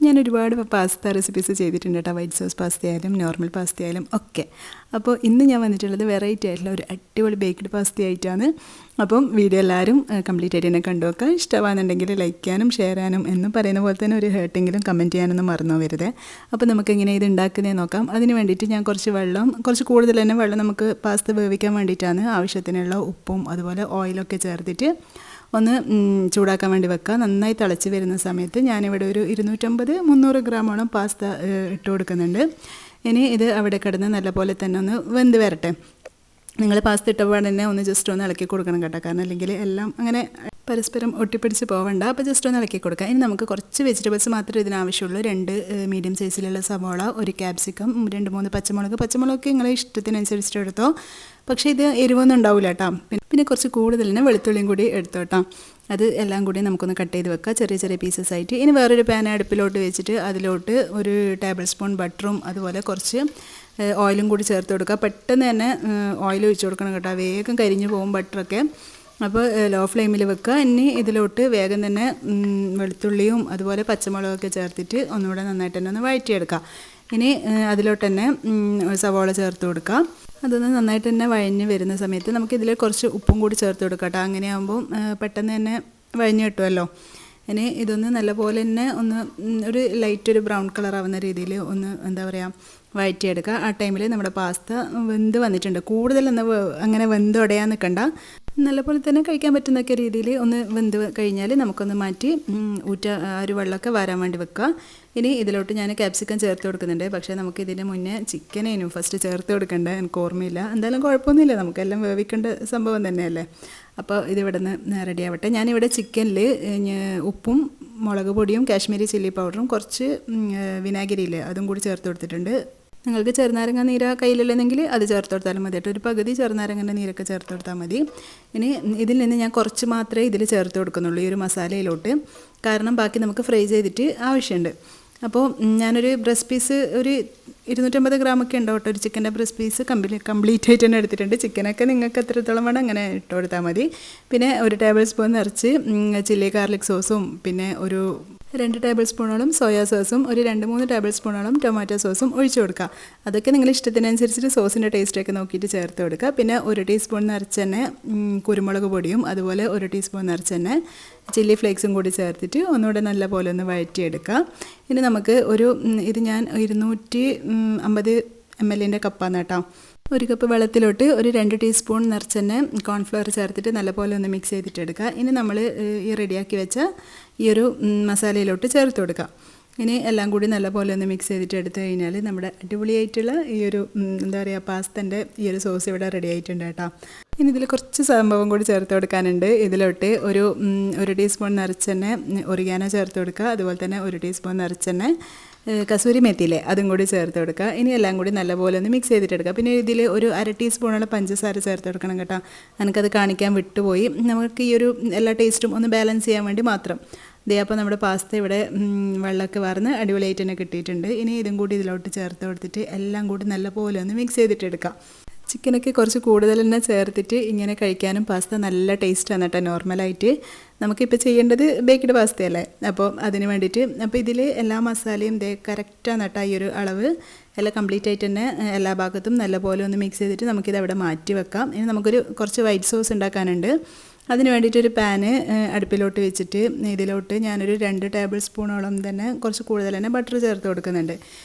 ഞാൻ ഒരുപാട് pasta recipes ചെയ്തിട്ടുണ്ട് കേട്ടോ. വൈറ്റ് സോസ് പാസ്ത ആയാലും നോർമൽ പാസ്ത ആയാലും ഒക്കെ. അപ്പോൾ ഇന്ന് ഞാൻ വന്നിട്ടുള്ളത് വെറൈറ്റി ആയിട്ടുള്ള ഒരു അടിപൊളി ബേക്ക്ഡ് പാസ്ത ആയിട്ടാണ്. അപ്പം വീഡിയോ എല്ലാവരും കംപ്ലീറ്റ് ആയിട്ട് തന്നെ കണ്ടു നോക്കുക. ഇഷ്ടമാണെന്നുണ്ടെങ്കിൽ ലൈക്ക് ചെയ്യാനും ഷെയർ ചെയ്യാനും എന്നും പറയുന്ന പോലെ തന്നെ ഒരു ഹേർട്ടെങ്കിലും കമൻറ്റ് ചെയ്യാനൊന്നും മറന്നു വരുത്. അപ്പോൾ നമുക്കെങ്ങനെ ഇത് ഉണ്ടാക്കുന്നതെന്ന് നോക്കാം. അതിന് വേണ്ടിയിട്ട് ഞാൻ കുറച്ച് കൂടുതൽ തന്നെ വെള്ളം നമുക്ക് പാസ്ത വേവിക്കാൻ വേണ്ടിയിട്ടാണ്. ആവശ്യത്തിനുള്ള ഉപ്പും അതുപോലെ ഓയിലൊക്കെ ചേർത്തിട്ട് ഒന്ന് ചൂടാക്കാൻ വേണ്ടി വെക്കുക. നന്നായി തിളച്ച് വരുന്ന സമയത്ത് ഞാനിവിടെ ഒരു 250-300 ഗ്രാമോളം പാസ്ത ഇട്ട് കൊടുക്കുന്നുണ്ട്. ഇനി ഇത് അവിടെ കിടന്ന് നല്ലപോലെ തന്നെ ഒന്ന് വെന്ത് വരട്ടെ. നിങ്ങൾ പാസ്ത ഇട്ടപ്പോൾ തന്നെ ഒന്ന് ജസ്റ്റ് ഒന്ന് ഇളക്കി കൊടുക്കണം കേട്ടോ. കാരണം അല്ലെങ്കിൽ എല്ലാം അങ്ങനെ പരസ്പരം ഒട്ടിപ്പിടിച്ച് പോവണ്ട. അപ്പോൾ ജസ്റ്റ് ഒന്ന് ഇളക്കി കൊടുക്കുക. ഇനി നമുക്ക് കുറച്ച് വെജിറ്റബിൾസ് മാത്രമേ ഇതിനാവശ്യമുള്ളൂ. 2 മീഡിയം സൈസിലുള്ള സവോള, ഒരു ക്യാപ്സിക്കം, 2-3 പച്ചമുളകൊക്കെ നിങ്ങളെ ഇഷ്ടത്തിനനുസരിച്ചിട്ട് എടുത്തോ. പക്ഷേ ഇത് എരിവൊന്നും ഉണ്ടാവില്ല കേട്ടോ. പിന്നെ കുറച്ച് കൂടുതൽ തന്നെ വെളുത്തുള്ളിയും കൂടി എടുത്തോ കേട്ടോ. അത് എല്ലാം കൂടി നമുക്കൊന്ന് കട്ട് ചെയ്ത് വെക്കുക ചെറിയ ചെറിയ പീസസ് ആയിട്ട്. ഇനി വേറൊരു പാൻ അടുപ്പിലോട്ട് വെച്ചിട്ട് അതിലോട്ട് ഒരു ടേബിൾ സ്പൂൺ ബട്ടറും അതുപോലെ കുറച്ച് ഓയിലും കൂടി ചേർത്ത് കൊടുക്കുക. പെട്ടെന്ന് തന്നെ ഓയിൽ ഒഴിച്ച് കൊടുക്കണം കേട്ടോ. വേഗം കരിഞ്ഞു പോകും ബട്ടറൊക്കെ. അപ്പോൾ ലോ ഫ്ലെയിമിൽ വെക്കുക. ഇനി ഇതിലോട്ട് വേഗം തന്നെ വെളുത്തുള്ളിയും അതുപോലെ പച്ചമുളകൊക്കെ ചേർത്തിട്ട് ഒന്നുകൂടെ നന്നായിട്ട് തന്നെ ഒന്ന് വഴറ്റിയെടുക്കുക. ഇനി അതിലോട്ട് തന്നെ സവോള ചേർത്ത് കൊടുക്കുക. അതൊന്ന് നന്നായിട്ട് തന്നെ വഴഞ്ഞ് വരുന്ന സമയത്ത് നമുക്കിതിൽ കുറച്ച് ഉപ്പും കൂടി ചേർത്ത് കൊടുക്കാം കേട്ടോ. അങ്ങനെയാകുമ്പോൾ പെട്ടെന്ന് തന്നെ വഴഞ്ഞ് കിട്ടുമല്ലോ. ഇനി ഇതൊന്ന് നല്ലപോലെ തന്നെ ഒന്ന് ഒരു ബ്രൗൺ കളർ ആവുന്ന രീതിയിൽ ഒന്ന് എന്താ പറയുക വഴറ്റിയെടുക്കുക. ആ ടൈമിൽ നമ്മുടെ പാസ്ത വെന്ത് വന്നിട്ടുണ്ട്. കൂടുതലൊന്ന് അങ്ങനെ വെന്ത് ഉടയാൻ നിൽക്കണ്ട. നല്ലപോലെ തന്നെ കഴിക്കാൻ പറ്റുന്നൊക്കെ രീതിയിൽ ഒന്ന് വെന്ത് കഴിഞ്ഞാൽ നമുക്കൊന്ന് മാറ്റി ഒരു വെള്ളമൊക്കെ വരാൻ വേണ്ടി വെക്കുക. ഇനി ഇതിലോട്ട് ഞാൻ ക്യാപ്സിക്കം ചേർത്ത് കൊടുക്കുന്നുണ്ട്. പക്ഷേ നമുക്ക് ഇതിന് മുന്നേ ചിക്കനേനും ഫസ്റ്റ് ചേർത്ത് കൊടുക്കേണ്ട എനിക്ക് ഓർമ്മയില്ല. എന്തായാലും കുഴപ്പമൊന്നുമില്ല, നമുക്കെല്ലാം വേവിക്കേണ്ട സംഭവം തന്നെയല്ലേ. അപ്പോൾ ഇതിവിടെ നിന്ന് റെഡി ആവട്ടെ. ഞാനിവിടെ ചിക്കനിൽ ഉപ്പും മുളക് പൊടിയും കാശ്മീരി ചില്ലി പൗഡറും കുറച്ച് വിനാഗിരിയില്ലേ അതും കൂടി ചേർത്ത് കൊടുത്തിട്ടുണ്ട്. നിങ്ങൾക്ക് ചെറുനാരങ്ങ നീര കയ്യിലുള്ളതെങ്കിൽ അത് ചേർത്ത് കൊടുത്താലും മതി കേട്ടോ. ഒരു പകുതി ചെറുനാരങ്ങൻ്റെ നീരൊക്കെ ചേർത്ത് കൊടുത്താൽ മതി. ഇനി ഇതിൽ നിന്ന് ഞാൻ കുറച്ച് മാത്രമേ ഇതിൽ ചേർത്ത് കൊടുക്കുന്നുള്ളൂ ഈ ഒരു മസാലയിലോട്ട്. കാരണം ബാക്കി നമുക്ക് ഫ്രൈ ചെയ്തിട്ട് ആവശ്യമുണ്ട്. അപ്പോൾ ഞാനൊരു ബ്രസ്റ്റ് പീസ് ഒരു 250 ഗ്രാമൊക്കെ ഉണ്ടാവും കേട്ടോ. ഒരു ചിക്കൻ്റെ ബ്രസ്റ്റ് പീസ് കംപ്ലീറ്റ് ആയിട്ട് തന്നെ എടുത്തിട്ടുണ്ട്. ചിക്കനൊക്കെ നിങ്ങൾക്ക് എത്രത്തോളം വേണം അങ്ങനെ ഇട്ട് കൊടുത്താൽ മതി. പിന്നെ ഒരു ടേബിൾ സ്പൂൺ നിറച്ച് ചില്ലി ഗാർലിക് സോസും പിന്നെ ഒരു 2 ടേബിൾ സ്പൂണോളം സോയാ സോസും ഒരു 2-3 ടേബിൾ സ്പൂണോളം ടൊമാറ്റോ സോസും ഒഴിച്ചു കൊടുക്കുക. അതൊക്കെ നിങ്ങൾ ഇഷ്ടത്തിനനുസരിച്ചിട്ട് സോസിൻ്റെ ടേസ്റ്റൊക്കെ നോക്കിയിട്ട് ചേർത്ത് കൊടുക്കുക. പിന്നെ 1 ടീസ്പൂൺ നിറച്ച് തന്നെ കുരുമുളക് പൊടിയും അതുപോലെ 1 ടീസ്പൂൺ നിറച്ച് തന്നെ ചില്ലി ഫ്ലേക്സും കൂടി ചേർത്തിട്ട് ഒന്നുകൂടെ നല്ല പോലെ ഒന്ന് വഴറ്റിയെടുക്കുക. ഇനി നമുക്ക് ഇത് ഞാൻ 250 ml കപ്പാണ് കേട്ടോ. 1 കപ്പ് വെള്ളത്തിലോട്ട് ഒരു 2 ടീസ്പൂൺ നിറച്ച് തന്നെ കോൺഫ്ലവർ ചേർത്തിട്ട് നല്ലപോലെ ഒന്ന് മിക്സ് ചെയ്തിട്ടെടുക്കുക. ഇനി നമ്മൾ ഈ റെഡിയാക്കി വെച്ച ഈ ഒരു മസാലയിലോട്ട് ചേർത്ത് കൊടുക്കുക. ഇനി എല്ലാം കൂടി നല്ലപോലെ ഒന്ന് മിക്സ് ചെയ്തിട്ട് എടുത്തു കഴിഞ്ഞാൽ നമ്മുടെ അടിപൊളിയായിട്ടുള്ള ഈ ഒരു എന്താ പറയുക പാസ്തൻ്റെ ഈ ഒരു സോസ് ഇവിടെ റെഡി ആയിട്ടുണ്ട് കേട്ടോ. ഇനി ഇതിൽ കുറച്ച് സംഭവം കൂടി ചേർത്ത് കൊടുക്കാനുണ്ട്. ഇതിലോട്ട് ഒരു ടീസ്പൂൺ നിറച്ച് തന്നെ ഒറിഗാനോ ചേർത്ത് കൊടുക്കുക. അതുപോലെ തന്നെ 1 ടീസ്പൂൺ നിറച്ച് തന്നെ കസൂരി മെത്തിയില്ലേ അതും കൂടി ചേർത്ത് കൊടുക്കുക. ഇനി എല്ലാം കൂടി നല്ലപോലെ ഒന്ന് മിക്സ് ചെയ്തിട്ടെടുക്കുക. പിന്നെ ഇതിൽ ഒരു 1/2 ടീസ്പൂണോളം പഞ്ചസാര ചേർത്ത് കൊടുക്കണം കേട്ടോ. എനിക്കത് കാണിക്കാൻ വിട്ടുപോയി. നമുക്ക് ഈ ഒരു എല്ലാ ടേസ്റ്റും ഒന്ന് ബാലൻസ് ചെയ്യാൻ വേണ്ടി മാത്രം. അപ്പോൾ നമ്മുടെ പാസ്ത ഇവിടെ വെള്ളമൊക്കെ വാർന്ന് അടിപൊളിയായിട്ട് തന്നെ കിട്ടിയിട്ടുണ്ട്. ഇനി ഇതും കൂടി ഇതിലോട്ട് ചേർത്ത് കൊടുത്തിട്ട് എല്ലാം കൂടി നല്ലപോലെ ഒന്ന് മിക്സ് ചെയ്തിട്ടെടുക്കാം. ചിക്കനൊക്കെ കുറച്ച് കൂടുതൽ തന്നെ ചേർത്തിട്ട് ഇങ്ങനെ കഴിക്കാനും പാസ്ത നല്ല ടേസ്റ്റാണ് കേട്ടോ. നോർമലായിട്ട് നമുക്കിപ്പോൾ ചെയ്യേണ്ടത് ബേക്ക്ഡ് പാസ്തയല്ലേ. അപ്പോൾ അതിന് വേണ്ടിയിട്ട് അപ്പോൾ ഇതിൽ എല്ലാ മസാലയും കറക്റ്റാണ് കേട്ടോ. ഈ ഒരു അളവ് എല്ലാം കംപ്ലീറ്റ് ആയിട്ട് തന്നെ എല്ലാ ഭാഗത്തും നല്ലപോലെ ഒന്ന് മിക്സ് ചെയ്തിട്ട് നമുക്കിത് അവിടെ മാറ്റി വെക്കാം. ഇനി നമുക്കൊരു കുറച്ച് വൈറ്റ് സോസ് ഉണ്ടാക്കാനുണ്ട്. അതിന് വേണ്ടിയിട്ടൊരു പാന് അടുപ്പിലോട്ട് വെച്ചിട്ട് ഇതിലോട്ട് ഞാനൊരു 2 ടേബിൾ സ്പൂണോളം തന്നെ കുറച്ച് കൂടുതൽ തന്നെ ബട്ടർ ചേർത്ത് കൊടുക്കുന്നുണ്ട്.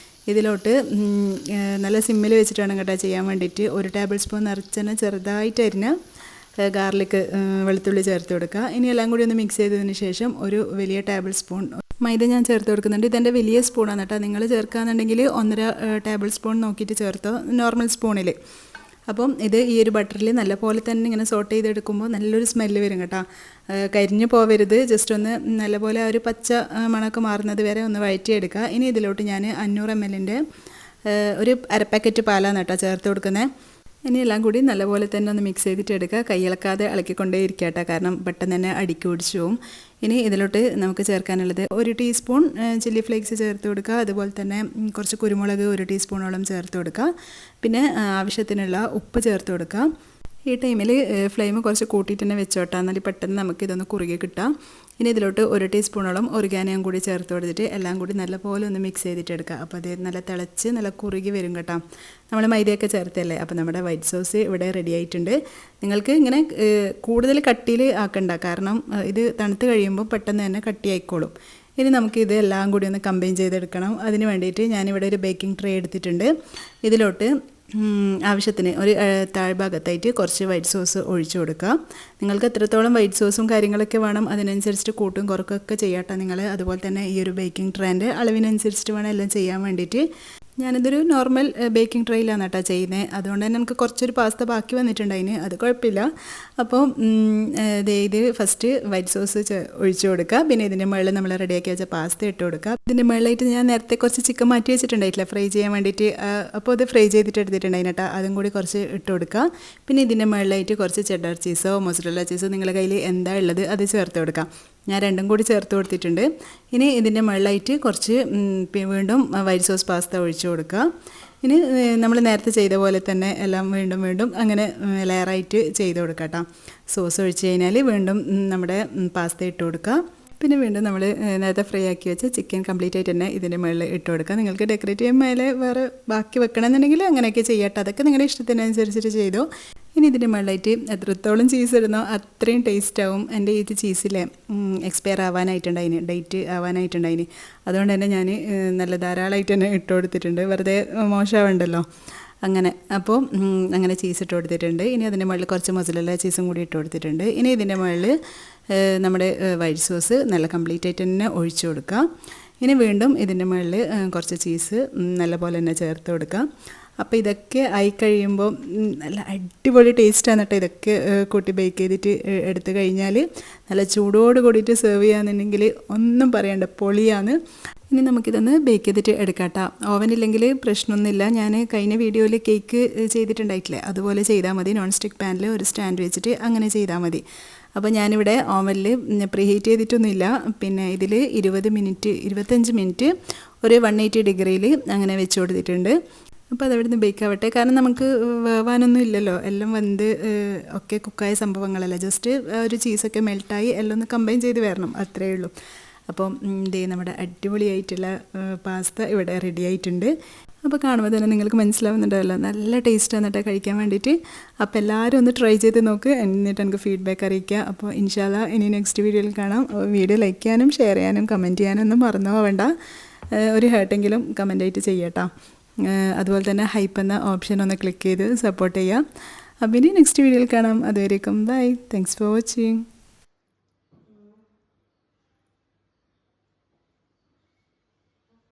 ഇതിലോട്ട് നല്ല സിമ്മിൽ വെച്ചിട്ട് വേണം കേട്ടോ ചെയ്യാൻ വേണ്ടിയിട്ട്. 1 ടേബിൾ സ്പൂൺ നിറച്ച് തന്നെ ചെറുതായിട്ട് അരിഞ്ഞ ഗാർലിക് വെളുത്തുള്ളി ചേർത്ത് കൊടുക്കുക. ഇനി എല്ലാം കൂടി ഒന്ന് മിക്സ് ചെയ്തതിന് ശേഷം ഒരു വലിയ ടേബിൾ സ്പൂൺ മൈദ ഞാൻ ചേർത്ത് കൊടുക്കുന്നുണ്ട്. ഇതെൻ്റെ വലിയ സ്പൂണാണ് കേട്ടോ. നിങ്ങൾ ചേർക്കുകയാണെന്നുണ്ടെങ്കിൽ 1.5 ടേബിൾ സ്പൂൺ നോക്കിയിട്ട് ചേർത്തോ നോർമൽ സ്പൂണിൽ. അപ്പം ഇത് ഈ ഒരു ബട്ടറിൽ നല്ലപോലെ തന്നെ ഇങ്ങനെ സോട്ട് ചെയ്തെടുക്കുമ്പോൾ നല്ലൊരു സ്മെല്ല് വരും കേട്ടോ. കരിഞ്ഞു പോവരുത്. ജസ്റ്റ് ഒന്ന് നല്ലപോലെ ഒരു പച്ച മണമൊക്കെ മാറുന്നത് വരെ ഒന്ന് വഴറ്റിയെടുക്കുക. ഇനി ഇതിലോട്ട് ഞാൻ 500 ml ഒരു 1/2 പാക്കറ്റ് പാലാണ് കേട്ടോ ചേർത്ത് കൊടുക്കുന്നത്. ഇനി എല്ലാം കൂടി നല്ലപോലെ തന്നെ ഒന്ന് മിക്സ് ചെയ്തിട്ട് എടുക്കുക. കൈയിളക്കാതെ ഇളക്കിക്കൊണ്ടേ ഇരിക്കുക കേട്ടോ. കാരണം പെട്ടെന്ന് തന്നെ അടിക്ക് പിടിച്ചു പോവും. ഇനി ഇതിലോട്ട് നമുക്ക് ചേർക്കാനുള്ളത് 1 ടീസ്പൂൺ ചില്ലി ഫ്ലേക്സ് ചേർത്ത് കൊടുക്കുക. അതുപോലെ തന്നെ കുറച്ച് കുരുമുളക് 1 ടീസ്പൂണോളം ചേർത്ത് കൊടുക്കുക. പിന്നെ ആവശ്യത്തിനുള്ള ഉപ്പ് ചേർത്ത് കൊടുക്കുക. ഈ ടൈമിൽ ഫ്ലെയിം കുറച്ച് കൂട്ടിയിട്ട് തന്നെ വെച്ചോട്ടാ, എന്നാൽ പെട്ടെന്ന് നമുക്കിതൊന്ന് കുറുകി കിട്ടാം. ഇനി ഇതിലോട്ട് 1 ടീസ്പൂണോളം ഒറിഗാനോയും കൂടി ചേർത്ത് കൊടുത്തിട്ട് എല്ലാം കൂടി നല്ലപോലെ ഒന്ന് മിക്സ് ചെയ്തിട്ട് എടുക്കുക. അപ്പോൾ അത് നല്ല തിളച്ച് നല്ല കുറുകി വരും കേട്ടോ. നമ്മൾ മൈദയൊക്കെ ചേർത്തല്ലേ. അപ്പോൾ നമ്മുടെ വൈറ്റ് സോസ് ഇവിടെ റെഡി ആയിട്ടുണ്ട്. നിങ്ങൾക്ക് ഇങ്ങനെ കൂടുതൽ കട്ടിയിൽ ആക്കണ്ട, കാരണം ഇത് തണുത്ത് കഴിയുമ്പോൾ പെട്ടെന്ന് തന്നെ കട്ടിയായിക്കോളും. ഇനി നമുക്കിത് എല്ലാം കൂടി ഒന്ന് കമ്പൈൻ ചെയ്തെടുക്കണം. അതിന് വേണ്ടിയിട്ട് ഞാനിവിടെ ഒരു ബേക്കിംഗ് ട്രേ എടുത്തിട്ടുണ്ട്. ഇതിലോട്ട് ആവശ്യത്തിന് ഒരു താഴ്ഭാഗത്തായിട്ട് കുറച്ച് വൈറ്റ് സോസ് ഒഴിച്ചു കൊടുക്കുക. നിങ്ങൾക്ക് എത്രത്തോളം വൈറ്റ് സോസും കാര്യങ്ങളൊക്കെ വേണം അതിനനുസരിച്ചിട്ട് കൂട്ടും കുറക്കൊക്കെ ചെയ്യാട്ടോ നിങ്ങൾ. അതുപോലെ തന്നെ ഈ ഒരു ബേക്കിംഗ് ട്രേൻ്റെ അളവിനനുസരിച്ചിട്ട് വേണം എല്ലാം ചെയ്യാൻ വേണ്ടിയിട്ട്. ഞാനിതൊരു നോർമൽ ബേക്കിംഗ് ട്രേയിലാണ് കേട്ടോ ചെയ്യുന്നത്. അതുകൊണ്ട് തന്നെ നമുക്ക് കുറച്ചൊരു പാസ്ത ബാക്കി വന്നിട്ടുണ്ടായിന്, അത് കുഴപ്പമില്ല. അപ്പോൾ ഇത് ഫസ്റ്റ് വൈറ്റ് സോസ് ഒഴിച്ചു കൊടുക്കുക. പിന്നെ ഇതിൻ്റെ മുകളിൽ നമ്മൾ റെഡിയാക്കി വെച്ച പാസ്ത ഇട്ട് കൊടുക്കുക. ഇതിൻ്റെ മുകളിലായിട്ട് ഞാൻ നേരത്തെ കുറച്ച് ചിക്കൻ മാറ്റി വെച്ചിട്ടുണ്ടായിട്ടില്ല ഫ്രൈ ചെയ്യാൻ വേണ്ടിയിട്ട്. അപ്പോൾ അത് ഫ്രൈ ചെയ്തിട്ട് എടുത്തിട്ടുണ്ടായിന് കേട്ടോ, അതും കൂടി കുറച്ച് ഇട്ട് കൊടുക്കുക. പിന്നെ ഇതിൻ്റെ മുകളിലായിട്ട് കുറച്ച് ചെഡർ ചീസോ മൊസറല്ല ചീസോ നിങ്ങളുടെ കയ്യിൽ എന്താ ഉള്ളത് അത് ചേർത്ത് കൊടുക്കാം. ഞാൻ രണ്ടും കൂടി ചേർത്ത് കൊടുത്തിട്ടുണ്ട്. ഇനി ഇതിൻ്റെ മുകളിലായിട്ട് കുറച്ച് വീണ്ടും വൈറ്റ് സോസ് പാസ്ത ഒഴിച്ചു കൊടുക്കുക. ഇനി നമ്മൾ നേരത്തെ ചെയ്ത പോലെ തന്നെ എല്ലാം വീണ്ടും അങ്ങനെ ലെയറായിട്ട് ചെയ്ത് കൊടുക്കുക കേട്ടോ. സോസ് ഒഴിച്ച് കഴിഞ്ഞാൽ വീണ്ടും നമ്മുടെ പാസ്ത ഇട്ട് കൊടുക്കുക. പിന്നെ വീണ്ടും നമ്മൾ നേരത്തെ ഫ്രൈ ആക്കി വെച്ച ചിക്കൻ കംപ്ലീറ്റ് ആയിട്ട് തന്നെ ഇതിൻ്റെ മുകളിൽ ഇട്ട് കൊടുക്കുക. നിങ്ങൾക്ക് ഡെക്കറേറ്റ് ചെയ്യാൻ മേലെ വേറെ ബാക്കി വെക്കണമെന്നുണ്ടെങ്കിൽ അങ്ങനെയൊക്കെ ചെയ്യട്ടെ, അതൊക്കെ നിങ്ങളുടെ ഇഷ്ടത്തിനനുസരിച്ചിട്ട് ചെയ്തോ. ഇനി ഇതിൻ്റെ മുകളിലായിട്ട് എത്രത്തോളം ചീസ് ഇടുന്നോ അത്രയും ടേസ്റ്റ് ആവും. എൻ്റെ ഈ ചീസിലെ എക്സ്പയർ ആവാനായിട്ടുണ്ടായിന്, ഡേറ്റ് ആവാനായിട്ടുണ്ടായിന്. അതുകൊണ്ട് തന്നെ ഞാൻ നല്ല ധാരാളമായിട്ട് തന്നെ ഇട്ട് കൊടുത്തിട്ടുണ്ട്, വെറുതെ മോശമാവണ്ടല്ലോ അങ്ങനെ. അപ്പോൾ അങ്ങനെ ചീസ് ഇട്ട് കൊടുത്തിട്ടുണ്ട്. ഇനി അതിൻ്റെ മുകളിൽ കുറച്ച് മൊസറല്ല ചീസും കൂടി ഇട്ട് കൊടുത്തിട്ടുണ്ട്. ഇനി ഇതിൻ്റെ മുകളിൽ നമ്മുടെ വൈറ്റ് സോസ് നല്ല കംപ്ലീറ്റ് ആയിട്ട് തന്നെ ഒഴിച്ചു കൊടുക്കുക. ഇനി വീണ്ടും ഇതിൻ്റെ മുകളിൽ കുറച്ച് ചീസ് നല്ലപോലെ തന്നെ ചേർത്ത് കൊടുക്കുക. അപ്പോൾ ഇതൊക്കെ ആയി കഴിയുമ്പോൾ നല്ല അടിപൊളി ടേസ്റ്റാണ് കേട്ടോ. ഇതൊക്കെ കൂട്ടി ബേക്ക് ചെയ്തിട്ട് എടുത്തു കഴിഞ്ഞാൽ നല്ല ചൂടോട് കൂടിയിട്ട് സെർവ് ചെയ്യാന്നുണ്ടെങ്കിൽ ഒന്നും പറയണ്ട, പൊളിയാണ്. ഇനി നമുക്കിതൊന്ന് ബേക്ക് ചെയ്തിട്ട് എടുക്കാം കേട്ടോ. ഓവനില്ലെങ്കിൽ പ്രശ്നമൊന്നുമില്ല. ഞാൻ കഴിഞ്ഞ വീഡിയോയിൽ കേക്ക് ചെയ്തിട്ടുണ്ടായിട്ടില്ലേ, അതുപോലെ ചെയ്താൽ മതി. നോൺ സ്റ്റിക്ക് പാനിൽ ഒരു സ്റ്റാൻഡ് വെച്ചിട്ട് അങ്ങനെ ചെയ്താൽ മതി. അപ്പോൾ ഞാനിവിടെ ഓവനിൽ പ്രീ ഹീറ്റ് ചെയ്തിട്ടൊന്നുമില്ല. പിന്നെ ഇതിൽ 25 മിനിറ്റ് ഒരു 180 ഡിഗ്രിയിൽ അങ്ങനെ വെച്ച് കൊടുത്തിട്ടുണ്ട്. അപ്പോൾ അതവിടെ നിന്ന് ബേക്ക് ആവട്ടെ. കാരണം നമുക്ക് വേവാനൊന്നും ഇല്ലല്ലോ, എല്ലാം വെന്ത് ഒക്കെ കുക്കായ സംഭവങ്ങളല്ല. ജസ്റ്റ് ഒരു ചീസൊക്കെ മെൽട്ടായി എല്ലാം ഒന്ന് കമ്പൈൻ ചെയ്ത് വരണം, അത്രയേ ഉള്ളൂ. അപ്പം നമ്മുടെ അടിപൊളിയായിട്ടുള്ള പാസ്ത ഇവിടെ റെഡി ആയിട്ടുണ്ട്. അപ്പോൾ കാണുമ്പോൾ തന്നെ നിങ്ങൾക്ക് മനസ്സിലാവുന്നുണ്ടാവല്ലോ, നല്ല ടേസ്റ്റാണ് കേട്ടോ കഴിക്കാൻ വേണ്ടിയിട്ട്. അപ്പോൾ എല്ലാവരും ഒന്ന് ട്രൈ ചെയ്ത് നോക്ക്, എന്നിട്ട് എനിക്ക് ഫീഡ്ബാക്ക് അറിയിക്കുക. അപ്പോൾ ഇൻഷാല്ലാ ഇനി നെക്സ്റ്റ് വീഡിയോയിൽ കാണാം. വീഡിയോ ലൈക്ക് ചെയ്യാനും ഷെയർ ചെയ്യാനും കമൻറ്റ് ചെയ്യാനും ഒന്നും മറന്നു പോവേണ്ട. ഒരു ഹേർട്ടെങ്കിലും കമൻറ്റായിട്ട് ചെയ്യട്ടോ. അതുപോലെ തന്നെ ഹൈപ്പ് എന്ന ഓപ്ഷൻ ഒന്ന് ക്ലിക്ക് ചെയ്ത് സപ്പോർട്ട് ചെയ്യാം. അപ്പോൾ ഇനി നെക്സ്റ്റ് വീഡിയോയിൽ കാണാം. അതുവരേക്കും ബൈ. Thanks for watching.